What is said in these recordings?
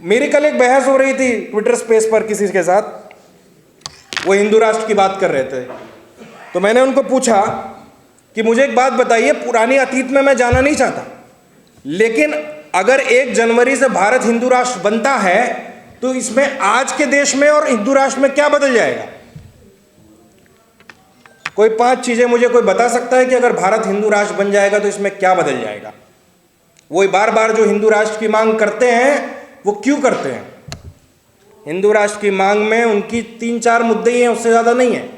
मेरी कल एक बहस हो रही थी ट्विटर स्पेस पर किसी के साथ, वो हिंदू राष्ट्र की बात कर रहे थे। तो मैंने उनको पूछा कि मुझे एक बात बताइए, पुरानी अतीत में मैं जाना नहीं चाहता, लेकिन अगर 1 जनवरी से भारत हिंदू राष्ट्र बनता है तो इसमें आज के देश में और हिंदू राष्ट्र में क्या बदल जाएगा? कोई 5 चीजें मुझे कोई बता सकता है कि अगर भारत हिंदू राष्ट्र बन जाएगा तो इसमें क्या बदल जाएगा? वो बार बार जो हिंदू राष्ट्र की मांग करते हैं वो क्यों करते हैं? हिंदू राष्ट्र की मांग में उनकी 3-4 मुद्दे ही हैं, उससे ज्यादा नहीं है।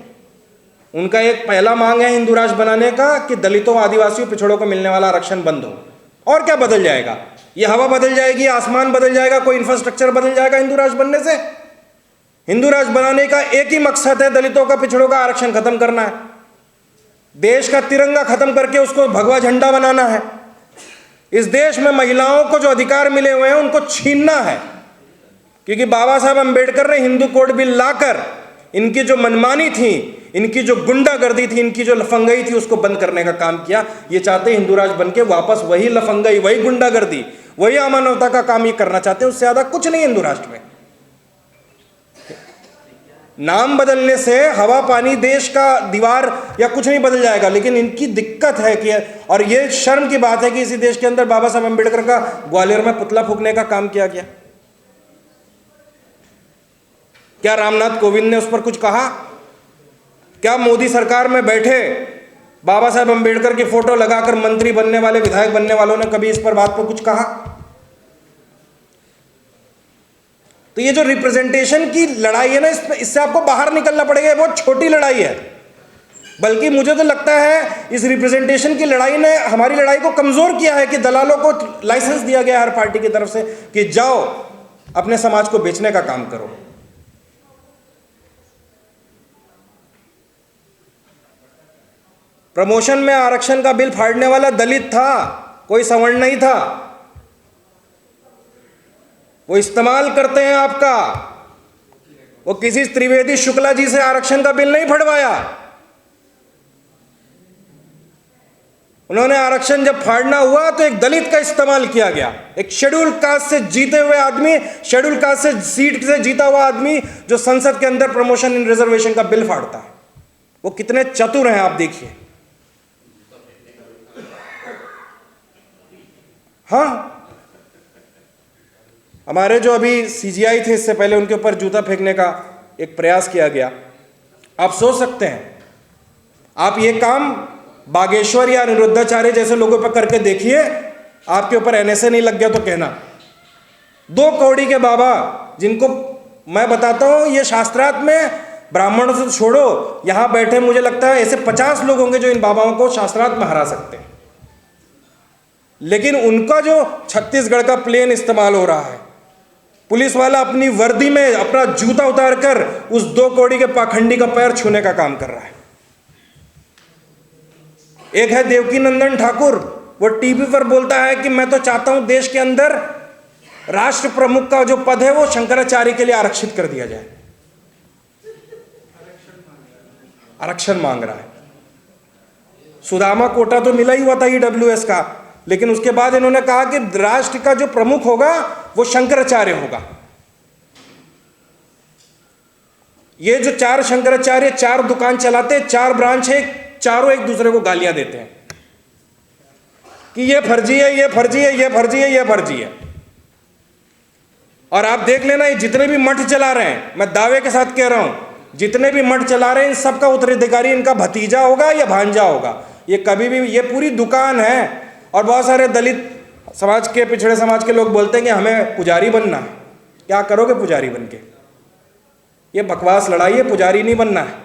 उनका एक पहला मांग है हिंदू राष्ट्र बनाने का कि दलितों, आदिवासियों, पिछड़ों को मिलने वाला आरक्षण बंद हो। और क्या बदल जाएगा? ये हवा बदल जाएगी, आसमान बदल जाएगा, कोई इंफ्रास्ट्रक्चर बदल जाएगा हिंदू राष्ट्र बनने से? हिंदू राष्ट्र बनाने का एक ही मकसद है, दलितों का, पिछड़ों का आरक्षण खत्म करना है। देश का तिरंगा खत्म करके उसको भगवा झंडा बनाना है। इस देश में महिलाओं को जो अधिकार मिले हुए हैं उनको छीनना है, क्योंकि बाबा साहब अंबेडकर ने हिंदू कोड बिल लाकर इनकी जो मनमानी थी, इनकी जो गुंडागर्दी थी, इनकी जो लफंगई थी, उसको बंद करने का काम किया। ये चाहते हैं हिंदू राष्ट्र बनके वापस वही लफंगई, वही गुंडागर्दी, वही अमानवता का काम ये करना चाहते हैं। उससे ज्यादा कुछ नहीं हिंदू राष्ट्र में। नाम बदलने से हवा, पानी, देश का दीवार या कुछ नहीं बदल जाएगा, लेकिन इनकी दिक्कत है कि, और ये शर्म की बात है कि इसी देश के अंदर बाबा साहब अंबेडकर का ग्वालियर में पुतला फूकने का काम किया गया। क्या रामनाथ कोविंद ने उस पर कुछ कहा? क्या मोदी सरकार में बैठे बाबा साहब अंबेडकर की फोटो लगाकर मंत्री बनने वाले, विधायक बनने वालों ने कभी इस पर बात पर कुछ कहा? तो ये जो रिप्रेजेंटेशन की लड़ाई है ना, इससे आपको बाहर निकलना पड़ेगा। बहुत छोटी लड़ाई है, बल्कि मुझे तो लगता है इस रिप्रेजेंटेशन की लड़ाई ने हमारी लड़ाई को कमजोर किया है कि दलालों को लाइसेंस दिया गया हर पार्टी की तरफ से कि जाओ अपने समाज को बेचने का काम करो। प्रमोशन में आरक्षण का बिल फाड़ने वाला दलित था, कोई सवर्ण नहीं था। वो इस्तेमाल करते हैं आपका। वो किसी त्रिवेदी शुक्ला जी से आरक्षण का बिल नहीं फड़वाया। उन्होंने आरक्षण जब फाड़ना हुआ तो एक दलित का इस्तेमाल किया गया, एक शेड्यूल कास्ट से जीते हुए आदमी, शेड्यूल कास्ट से सीट से जीता हुआ आदमी जो संसद के अंदर प्रमोशन इन रिजर्वेशन का बिल फाड़ता है। वो कितने चतुर हैं आप देखिए। हाँ, हमारे जो अभी सीजीआई थे इससे पहले, उनके ऊपर जूता फेंकने का एक प्रयास किया गया। आप सोच सकते हैं, आप ये काम बागेश्वर या अनिरुद्धाचार्य जैसे लोगों पर करके देखिए, आपके ऊपर एनएसए नहीं लग गया तो कहना। 2 कौड़ी के बाबा, जिनको मैं बताता हूं, ये शास्त्रार्थ में ब्राह्मणों से छोड़ो, यहां बैठे मुझे लगता है ऐसे 50 लोग होंगे जो इन बाबाओं को शास्त्रार्थ में हरा सकते हैं। लेकिन उनका जो छत्तीसगढ़ का प्लेन इस्तेमाल हो रहा है, पुलिस वाला अपनी वर्दी में अपना जूता उतारकर उस 2 कौड़ी के पाखंडी का पैर छूने का काम कर रहा है। एक है देवकी नंदन ठाकुर, वो टीवी पर बोलता है कि मैं तो चाहता हूं देश के अंदर राष्ट्र प्रमुख का जो पद है वो शंकराचार्य के लिए आरक्षित कर दिया जाए। आरक्षण मांग रहा है। सुदामा कोटा तो मिला ही हुआ था ईडब्ल्यूएस का, लेकिन उसके बाद इन्होंने कहा कि राष्ट्र का जो प्रमुख होगा वो शंकराचार्य होगा। ये जो 4 शंकराचार्य 4 दुकान चलाते, 4 ब्रांच है, चारों एक दूसरे को गालियां देते हैं कि ये फर्जी है, ये फर्जी है, ये फर्जी है, ये फर्जी है। और आप देख लेना, ये जितने भी मठ चला रहे हैं, मैं दावे के साथ कह रहा हूं, जितने भी मठ चला रहे हैं इन सबका उत्तराधिकारी इनका भतीजा होगा या भांजा होगा। ये कभी भी, ये पूरी दुकान है। और बहुत सारे दलित समाज के, पिछड़े समाज के लोग बोलते हैं कि हमें पुजारी बनना है। क्या करोगे पुजारी बन के? ये बकवास लड़ाई है, पुजारी नहीं बनना है।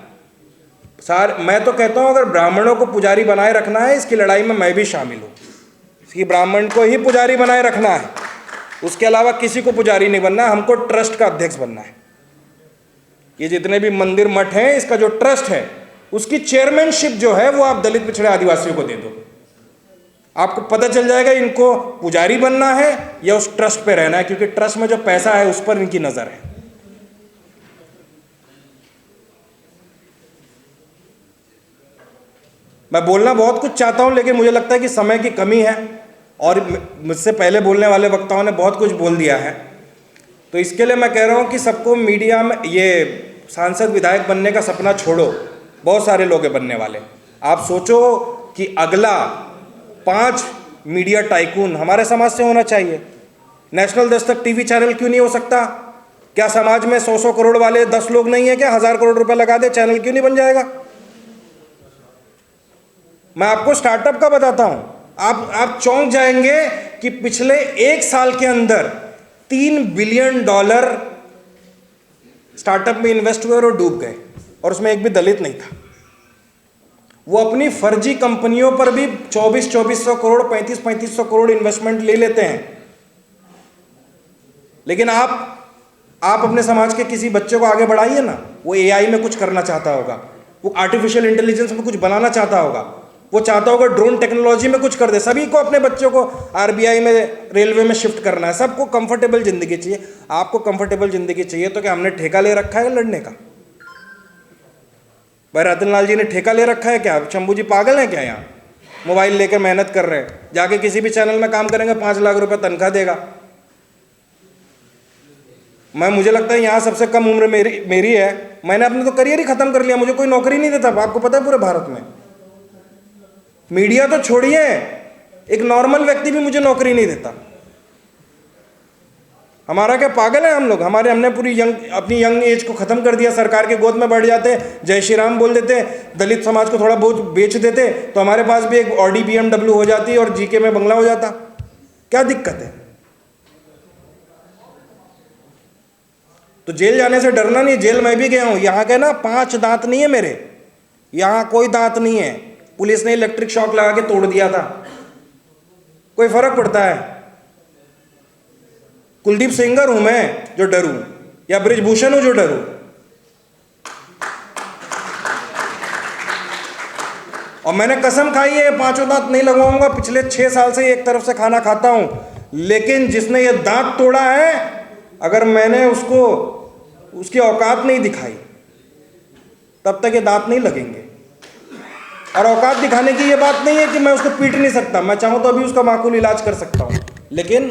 मैं तो कहता हूं अगर ब्राह्मणों को पुजारी बनाए रखना है, इसकी लड़ाई में मैं भी शामिल हूं। इसकी ब्राह्मण को ही पुजारी बनाए रखना है, उसके अलावा किसी को पुजारी नहीं बनना। हमको ट्रस्ट का अध्यक्ष बनना है। ये जितने भी मंदिर मठ हैं, इसका जो ट्रस्ट है उसकी चेयरमैनशिप जो है वो आप दलित, पिछड़े, आदिवासियों को दे दो। आपको पता चल जाएगा इनको पुजारी बनना है या उस ट्रस्ट पे रहना है, क्योंकि ट्रस्ट में जो पैसा है उस पर इनकी नजर है। मैं बोलना बहुत कुछ चाहता हूं, लेकिन मुझे लगता है कि समय की कमी है और मुझसे पहले बोलने वाले वक्ताओं ने बहुत कुछ बोल दिया है। तो इसके लिए मैं कह रहा हूँ कि सबको मीडिया में ये सांसद विधायक बनने का सपना छोड़ो, बहुत सारे लोग हैं बनने वाले। आप सोचो कि अगला 5 मीडिया टाइकून हमारे समाज से होना चाहिए। नेशनल दस्तक टीवी चैनल क्यों नहीं हो सकता? क्या समाज में 100 करोड़ वाले 10 लोग नहीं है क्या? 1000 करोड़ रुपए लगा दे, चैनल क्यों नहीं बन जाएगा? मैं आपको स्टार्टअप का बताता हूं, आप चौंक जाएंगे कि पिछले 1 साल के अंदर $3 बिलियन स्टार्टअप में इन्वेस्ट हुए और डूब गए, और उसमें एक भी दलित नहीं था। वो अपनी फर्जी कंपनियों पर भी 2400 करोड़ 3500 करोड़ इन्वेस्टमेंट ले लेते हैं। लेकिन आप अपने समाज के किसी बच्चे को आगे बढ़ाइए ना, वो एआई में कुछ करना चाहता होगा, वो आर्टिफिशियल इंटेलिजेंस में कुछ बनाना चाहता होगा, वो चाहता होगा ड्रोन टेक्नोलॉजी में कुछ कर दे। सभी को अपने बच्चों को आरबीआई में, रेलवे में शिफ्ट करना है। सबको कंफर्टेबल जिंदगी चाहिए। आपको कंफर्टेबल जिंदगी चाहिए तो क्या हमने ठेका ले रखा है लड़ने का? भाई रतनलाल जी ने ठेका ले रखा है क्या? शंभू जी पागल हैं क्या? यहाँ मोबाइल लेकर मेहनत कर रहे हैं, जाके किसी भी चैनल में काम करेंगे, 5 लाख रुपए तनख्वाह देगा। मुझे लगता है यहाँ सबसे कम उम्र मेरी है। मैंने अपने तो करियर ही खत्म कर लिया, मुझे कोई नौकरी नहीं देता। आपको पता है पूरे भारत में, मीडिया तो छोड़िए, एक नॉर्मल व्यक्ति भी मुझे नौकरी नहीं देता। हमारा क्या पागल है हम लोग? हमने पूरी अपनी यंग एज को खत्म कर दिया। सरकार के गोद में बैठ जाते, जय श्री राम बोल देते, दलित समाज को थोड़ा बहुत बेच देते तो हमारे पास भी एक ऑडी BMW हो जाती और जीके में बंगला हो जाता। क्या दिक्कत है? तो जेल जाने से डरना नहीं। जेल मैं भी गया हूं। यहाँ के ना 5 दांत नहीं है मेरे, यहाँ कोई दांत नहीं है। पुलिस ने इलेक्ट्रिक शॉक लगा के तोड़ दिया था। कोई फर्क पड़ता है? कुलदीप सेंगर हूं मैं जो डरूं, या ब्रिजभूषण हूं जो डरूं? और मैंने कसम खाई है 5 दांत नहीं लगवाऊंगा। पिछले 6 साल से एक तरफ से खाना खाता हूं, लेकिन जिसने ये दांत तोड़ा है, अगर मैंने उसकी औकात नहीं दिखाई तब तक ये दांत नहीं लगेंगे। और औकात दिखाने की ये बात नहीं है कि मैं उसको पीट नहीं सकता। मैं चाहूं तो अभी उसका माकूल इलाज कर सकता हूं, लेकिन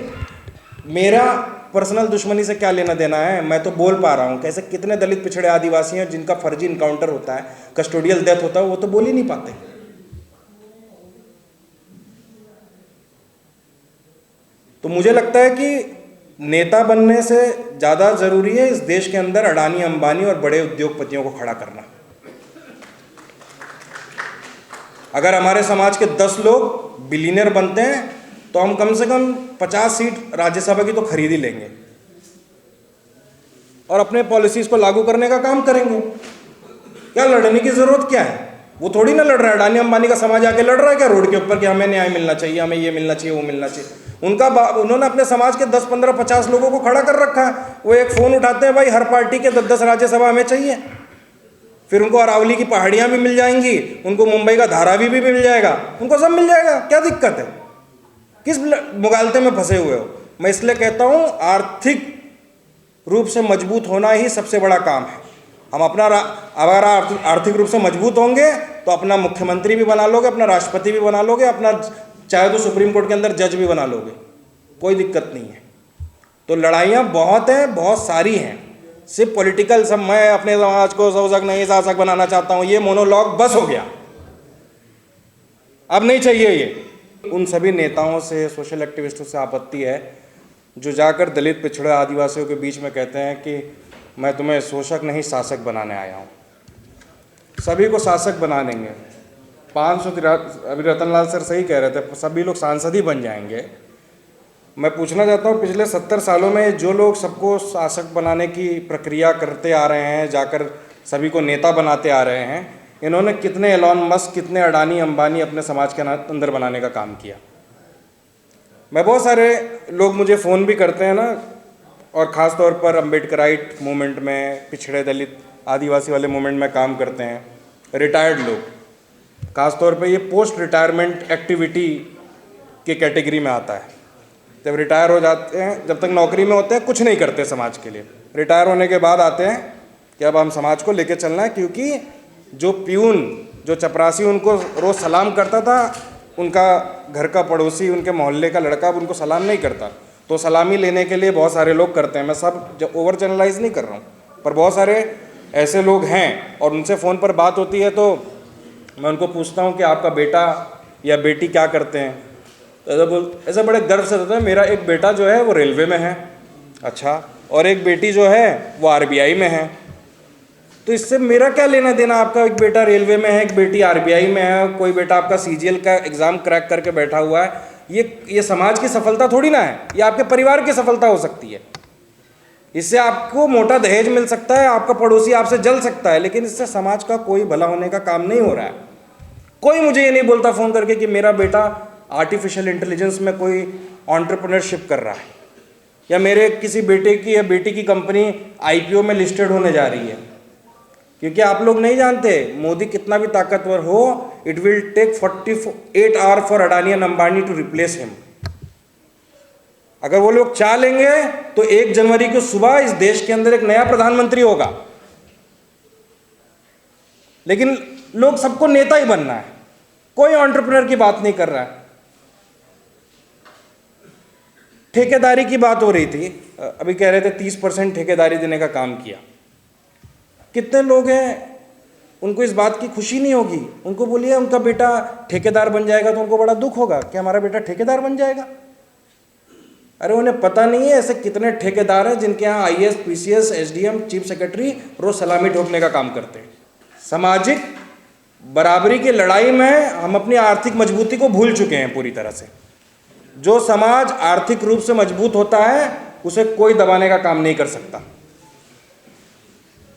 मेरा पर्सनल दुश्मनी से क्या लेना देना है? मैं तो बोल पा रहा हूं। कैसे कितने दलित पिछड़े आदिवासी हैं जिनका फर्जी इनकाउंटर होता है, कस्टोडियल डेथ होता है, वो तो बोल ही नहीं पाते। तो मुझे लगता है कि नेता बनने से ज़्यादा ज़रूरी है इस देश के अंदर अडानी, अंबानी और बड़े उद्योगपतियों को खड़ा करना। अगर हमारे समाज के 10 लोग बिलियनर बनते हैं तो हम कम से कम 50 सीट राज्यसभा की तो खरीद ही लेंगे और अपने पॉलिसीज को लागू करने का काम करेंगे। क्या लड़ने की ज़रूरत क्या है? वो थोड़ी ना लड़ रहा है। अडानी अंबानी का समाज आके लड़ रहा है क्या रोड के ऊपर कि हमें न्याय मिलना चाहिए, हमें ये मिलना चाहिए, वो मिलना चाहिए? उन्होंने अपने समाज के 10, 15, 50 लोगों को खड़ा कर रखा है। वो एक फ़ोन उठाते हैं, भाई हर पार्टी के 10 राज्यसभा हमें चाहिए। फिर उनको अरावली की पहाड़ियाँ भी मिल जाएंगी, उनको मुंबई का धारावी भी मिल जाएगा, उनको सब मिल जाएगा। क्या दिक्कत है? किस मुगालते में फंसे हुए हो? मैं इसलिए कहता हूँ आर्थिक रूप से मजबूत होना ही सबसे बड़ा काम है। हम अगर आर्थिक रूप से मजबूत होंगे तो अपना मुख्यमंत्री भी बना लोगे, अपना राष्ट्रपति भी बना लोगे, अपना चाहे तो सुप्रीम कोर्ट के अंदर जज भी बना लोगे, कोई दिक्कत नहीं है। तो लड़ाइयाँ बहुत हैं, बहुत सारी हैं। सिर्फ पॉलिटिकल सब मैं अपने समाज को शोषक नहीं शासक बनाना चाहता हूँ, ये मोनोलॉग बस हो गया, अब नहीं चाहिए ये। उन सभी नेताओं से, सोशल एक्टिविस्टों से आपत्ति है जो जाकर दलित पिछड़े आदिवासियों के बीच में कहते हैं कि मैं तुम्हें शोषक नहीं शासक बनाने आया हूँ। सभी को शासक बना देंगे। 500 अभी रतनलाल सर सही कह रहे थे, सभी लोग सांसद ही बन जाएंगे। मैं पूछना चाहता हूँ, पिछले 70 सालों में जो लोग सबको शासक बनाने की प्रक्रिया करते आ रहे हैं, जाकर सभी को नेता बनाते आ रहे हैं, इन्होंने कितने एलॉन मस्क, कितने अडानी अंबानी अपने समाज के अंदर बनाने का काम किया? मैं बहुत सारे लोग मुझे फ़ोन भी करते हैं ना, और ख़ास तौर पर अम्बेडकराइट मूवमेंट में, पिछड़े दलित आदिवासी वाले मूवमेंट में काम करते हैं, रिटायर्ड लोग, ख़ास तौर पे ये पोस्ट रिटायरमेंट एक्टिविटी के कैटेगरी में आता है। जब रिटायर हो जाते हैं, जब तक नौकरी में होते हैं कुछ नहीं करते समाज के लिए, रिटायर होने के बाद आते हैं कि अब हम समाज को लेके चलना है, क्योंकि जो प्यून, जो चपरासी उनको रोज़ सलाम करता था, उनका घर का पड़ोसी, उनके मोहल्ले का लड़का अब उनको सलाम नहीं करता। तो सलामी लेने के लिए बहुत सारे लोग करते हैं, मैं सब ओवर जनरलाइज नहीं कर रहा हूँ, पर बहुत सारे ऐसे लोग हैं और उनसे फ़ोन पर बात होती है तो मैं उनको पूछता हूँ कि आपका बेटा या बेटी क्या करते हैं, तो ऐसा बड़े गर्व से होता है, मेरा एक बेटा जो है वो रेलवे में है, अच्छा, और एक बेटी जो है वो आरबीआई में है। तो इससे मेरा क्या लेना देना, आपका एक बेटा रेलवे में है, एक बेटी आरबीआई में है, कोई बेटा आपका सीजीएल का एग्ज़ाम क्रैक करके बैठा हुआ है, ये समाज की सफलता थोड़ी ना है, ये आपके परिवार की सफलता हो सकती है। इससे आपको मोटा दहेज मिल सकता है, आपका पड़ोसी आपसे जल सकता है, लेकिन इससे समाज का कोई भला होने का काम नहीं हो रहा है। कोई मुझे ये नहीं बोलता फ़ोन करके कि मेरा बेटा आर्टिफिशियल इंटेलिजेंस में कोई एंटरप्रेन्योरशिप कर रहा है, या मेरे किसी बेटे की या बेटी की कंपनी आईपीओ में लिस्टेड होने जा रही है। क्योंकि आप लोग नहीं जानते, मोदी कितना भी ताकतवर हो, it will take 48 hour for Adani and Ambani to replace him. अगर वो लोग चाह लेंगे तो 1 जनवरी को सुबह इस देश के अंदर एक नया प्रधानमंत्री होगा। लेकिन लोग सबको नेता ही बनना है, कोई एंटरप्रेन्योर की बात नहीं कर रहा है। ठेकेदारी की बात हो रही थी, अभी कह रहे थे 30% ठेकेदारी देने का काम किया। कितने लोग हैं उनको इस बात की खुशी नहीं होगी, उनको बोलिए उनका बेटा ठेकेदार बन जाएगा तो उनको बड़ा दुख होगा कि हमारा बेटा ठेकेदार बन जाएगा। अरे उन्हें पता नहीं है ऐसे कितने ठेकेदार हैं जिनके यहाँ IAS, PCS, SDM, chief secretary रोज सलामी ठोकने का काम करते हैं। सामाजिक बराबरी की लड़ाई में हम अपनी आर्थिक मजबूती को भूल चुके हैं पूरी तरह से। जो समाज आर्थिक रूप से मजबूत होता है उसे कोई दबाने का काम नहीं कर सकता।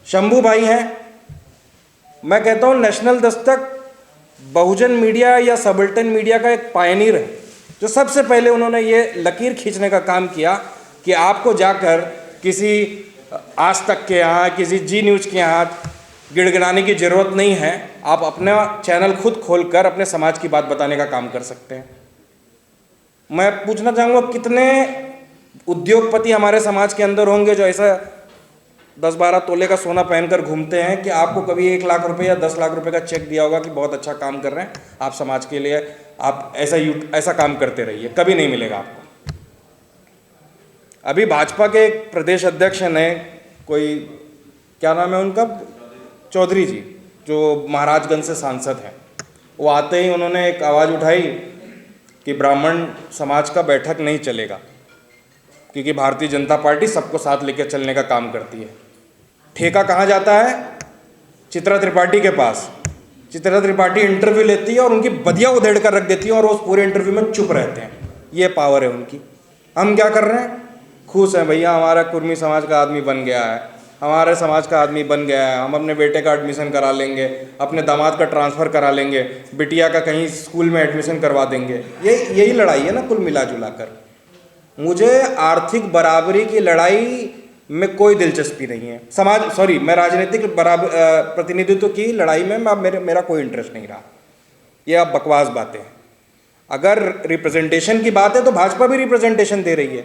शंभू भाई हैं, मैं कहता हूँ नेशनल दस्तक बहुजन मीडिया या सबल्टन मीडिया का एक पायनियर है, जो सबसे पहले उन्होंने ये लकीर खींचने का काम किया कि आपको जाकर किसी आज तक के यहाँ, किसी जी न्यूज़ के यहाँ गिड़गिड़ाने की ज़रूरत नहीं है। आप अपना चैनल खुद खोलकर अपने समाज की बात बताने का काम कर सकते हैं। मैं पूछना चाहूँगा कितने उद्योगपति हमारे समाज के अंदर होंगे जो ऐसा 10-12 तोले का सोना पहनकर घूमते हैं कि आपको कभी 1 लाख रुपए या 10 लाख रुपए का चेक दिया होगा कि बहुत अच्छा काम कर रहे हैं आप समाज के लिए, आप ऐसा काम करते रहिए, कभी नहीं मिलेगा आपको। अभी भाजपा के एक प्रदेश अध्यक्ष हैं, कोई क्या नाम है उनका, चौधरी जी, जो महाराजगंज से सांसद हैं, वो आते ही उन्होंने एक आवाज़ उठाई कि ब्राह्मण समाज का बैठक नहीं चलेगा, क्योंकि भारतीय जनता पार्टी सबको साथ लेकर चलने का काम करती है। ठेका कहाँ जाता है? चित्रा त्रिपाठी के पास। चित्रा त्रिपाठी इंटरव्यू लेती है और उनकी बदिया उधेड़ कर रख देती है और वो उस पूरे इंटरव्यू में चुप रहते हैं। ये पावर है उनकी। हम क्या कर रहे हैं? खुश हैं भैया, हमारा कुर्मी समाज का आदमी बन गया है, हमारे समाज का आदमी बन गया है, हम अपने बेटे का एडमिशन करा लेंगे, अपने दामाद का ट्रांसफ़र करा लेंगे, बिटिया का कहीं स्कूल में एडमिशन करवा देंगे। यही लड़ाई है ना कुल मिला जुला कर। मुझे आर्थिक बराबरी की लड़ाई में कोई दिलचस्पी नहीं है। मैं राजनीतिक प्रतिनिधित्व की लड़ाई में मेरा कोई इंटरेस्ट नहीं रहा। ये अब बकवास बातें हैं। अगर रिप्रेजेंटेशन की बात है तो भाजपा भी रिप्रेजेंटेशन दे रही है,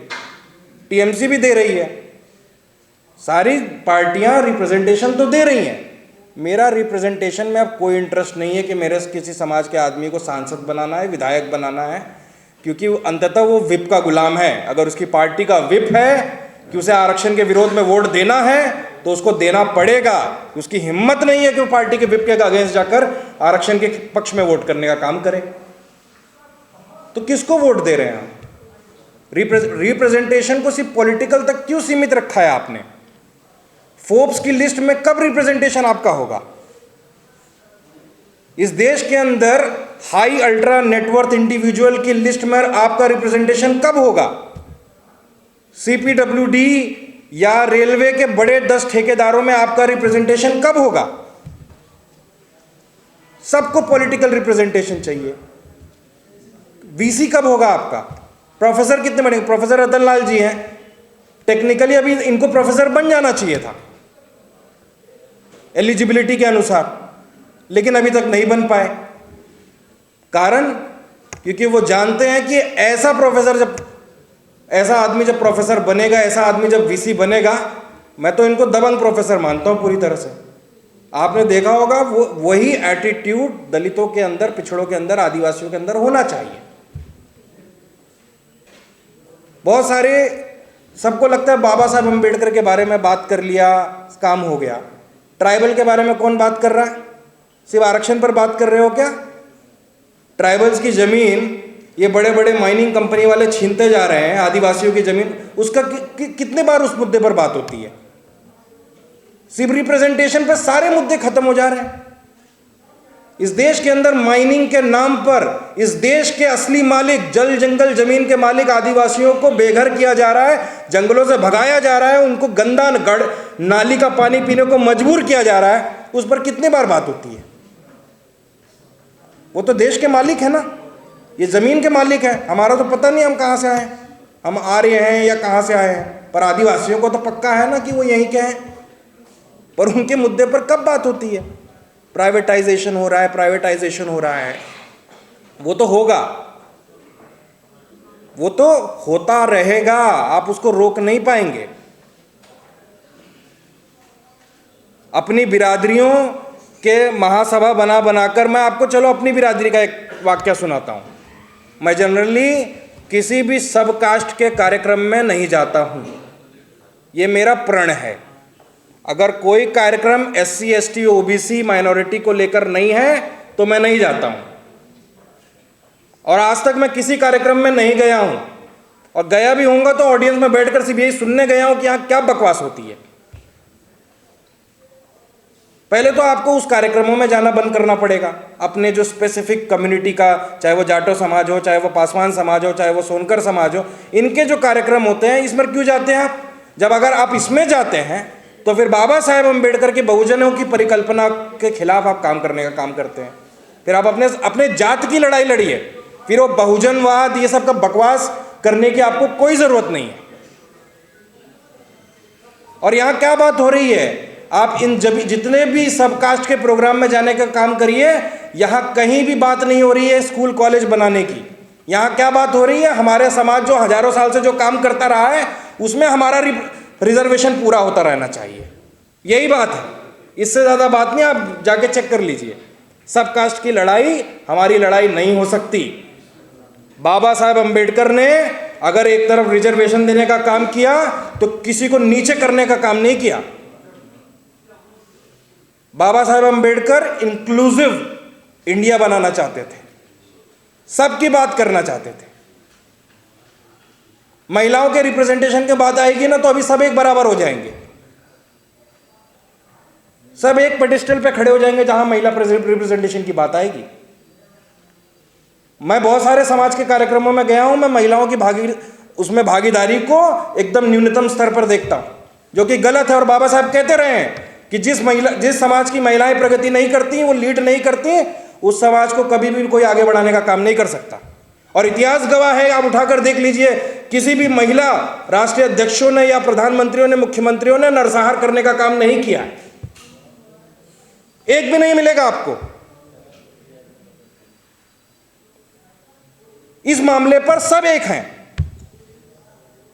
टीएमसी भी दे रही है, सारी पार्टियां रिप्रेजेंटेशन तो दे रही हैं। मेरा रिप्रेजेंटेशन में अब कोई इंटरेस्ट नहीं है कि मेरे किसी समाज के आदमी को सांसद बनाना है, विधायक बनाना है, क्योंकि अंततः वो विप का गुलाम है। अगर उसकी पार्टी का विप है कि उसे आरक्षण के विरोध में वोट देना है तो उसको देना पड़ेगा। उसकी हिम्मत नहीं है कि वो पार्टी के विप के अगेंस्ट जाकर आरक्षण के पक्ष में वोट करने का काम करे, तो किसको वोट दे रहे हैं हम? रिप्रेजेंटेशन को सिर्फ पॉलिटिकल तक क्यों सीमित रखा है आपने? फोर्ब्स की लिस्ट में कब रिप्रेजेंटेशन आपका होगा? इस देश के अंदर हाई अल्ट्रा नेटवर्थ इंडिविजुअल की लिस्ट में आपका रिप्रेजेंटेशन कब होगा? सीपीडब्ल्यूडी या रेलवे के बड़े 10 ठेकेदारों में आपका रिप्रेजेंटेशन कब होगा? सबको पॉलिटिकल रिप्रेजेंटेशन चाहिए। वीसी कब होगा आपका? प्रोफेसर कितने बनेंगे? प्रोफेसर रतन लाल जी हैं, टेक्निकली अभी इनको प्रोफेसर बन जाना चाहिए था एलिजिबिलिटी के अनुसार, लेकिन अभी तक नहीं बन पाए। कारण क्योंकि वो जानते हैं कि ऐसा आदमी जब प्रोफेसर बनेगा, ऐसा आदमी जब वीसी बनेगा, मैं तो इनको दबंग प्रोफेसर मानता हूं पूरी तरह से। आपने देखा होगा वही एटीट्यूड दलितों के अंदर, पिछड़ों के अंदर, आदिवासियों के अंदर होना चाहिए। बहुत सारे, सबको लगता है बाबा साहब अम्बेडकर के बारे में बात कर लिया, काम हो गया। ट्राइबल के बारे में कौन बात कर रहा है? सिर्फ आरक्षण पर बात कर रहे हो क्या? ट्राइबल्स की ज़मीन ये बड़े बड़े माइनिंग कंपनी वाले छीनते जा रहे हैं, आदिवासियों की ज़मीन, उसका कितने बार उस मुद्दे पर बात होती है? सिर्फ रिप्रेजेंटेशन पे सारे मुद्दे खत्म हो जा रहे हैं। इस देश के अंदर माइनिंग के नाम पर इस देश के असली मालिक, जल जंगल जमीन के मालिक आदिवासियों को बेघर किया जा रहा है, जंगलों से भगाया जा रहा है, उनको गंदा नाली का पानी पीने को मजबूर किया जा रहा है। उस पर कितनी बार बात होती है? वो तो देश के मालिक है ना, ये जमीन के मालिक है। हमारा तो पता नहीं हम कहाँ से आए हैं, हम आ रहे हैं या कहाँ से आए हैं, पर आदिवासियों को तो पक्का है ना कि वो यहीं के हैं। पर उनके मुद्दे पर कब बात होती है? प्राइवेटाइजेशन हो रहा है, प्राइवेटाइजेशन हो रहा है। वो तो होगा, वो तो होता रहेगा, आप उसको रोक नहीं पाएंगे। अपनी बिरादरियों के महासभा बना बनाकर, मैं आपको चलो अपनी बिरादरी का एक वाक्य सुनाता हूं। मैं जनरली किसी भी सब कास्ट के कार्यक्रम में नहीं जाता हूं, ये मेरा प्रण है। अगर कोई कार्यक्रम SC ST OBC माइनॉरिटी को लेकर नहीं है तो मैं नहीं जाता हूं। और आज तक मैं किसी कार्यक्रम में नहीं गया हूं, और गया भी होऊंगा तो ऑडियंस में बैठकर सिर्फ यही सुनने गया हूं कि यहां क्या बकवास होती है। पहले तो आपको उस कार्यक्रमों में जाना बंद करना पड़ेगा। अपने जो स्पेसिफिक कम्युनिटी का, चाहे वो जाटो समाज हो, चाहे वो पासवान समाज हो, चाहे वो सोनकर समाज हो, इनके जो कार्यक्रम होते हैं इसमें क्यों जाते हैं आप? जब अगर आप इसमें जाते हैं तो फिर बाबा साहेब अम्बेडकर के बहुजनों की परिकल्पना के खिलाफ आप काम करने का काम करते हैं। फिर आप अपने जात की लड़ाई लड़िए, फिर वो बहुजनवाद ये सब का बकवास करने की आपको कोई जरूरत नहीं है। और यहां क्या बात हो रही है? आप इन जितने भी सब कास्ट के प्रोग्राम में जाने का काम करिए, यहां कहीं भी बात नहीं हो रही है स्कूल कॉलेज बनाने की। यहां क्या बात हो रही है? हमारे समाज जो हजारों साल से जो काम करता रहा है उसमें हमारा रिजर्वेशन पूरा होता रहना चाहिए, यही बात है। इससे ज्यादा बात नहीं, आप जाके चेक कर लीजिए। सब कास्ट की लड़ाई हमारी लड़ाई नहीं हो सकती। बाबा साहेब अम्बेडकर ने अगर एक तरफ रिजर्वेशन देने का काम किया तो किसी को नीचे करने का काम नहीं किया। बाबा साहेब अम्बेडकर इंक्लूसिव इंडिया बनाना चाहते थे, सबकी बात करना चाहते थे। महिलाओं के रिप्रेजेंटेशन की बात आएगी ना तो अभी सब एक बराबर हो जाएंगे, सब एक पेडिस्टल पे खड़े हो जाएंगे जहां महिला रिप्रेजेंटेशन की बात आएगी। मैं बहुत सारे समाज के कार्यक्रमों में गया हूं, मैं महिलाओं की उसमें भागीदारी को एकदम न्यूनतम स्तर पर देखता हूं, जो कि गलत है। और बाबा साहब कहते रहे हैं कि जिस समाज की महिलाएं प्रगति नहीं करती, वो लीड नहीं करती, उस समाज को कभी भी कोई आगे बढ़ाने का काम नहीं कर सकता। और इतिहास गवाह है, आप उठाकर देख लीजिए, किसी भी महिला राष्ट्रीय अध्यक्षों ने या प्रधानमंत्रियों ने, मुख्यमंत्रियों ने नरसंहार करने का काम नहीं किया, एक भी नहीं मिलेगा आपको। इस मामले पर सब एक हैं।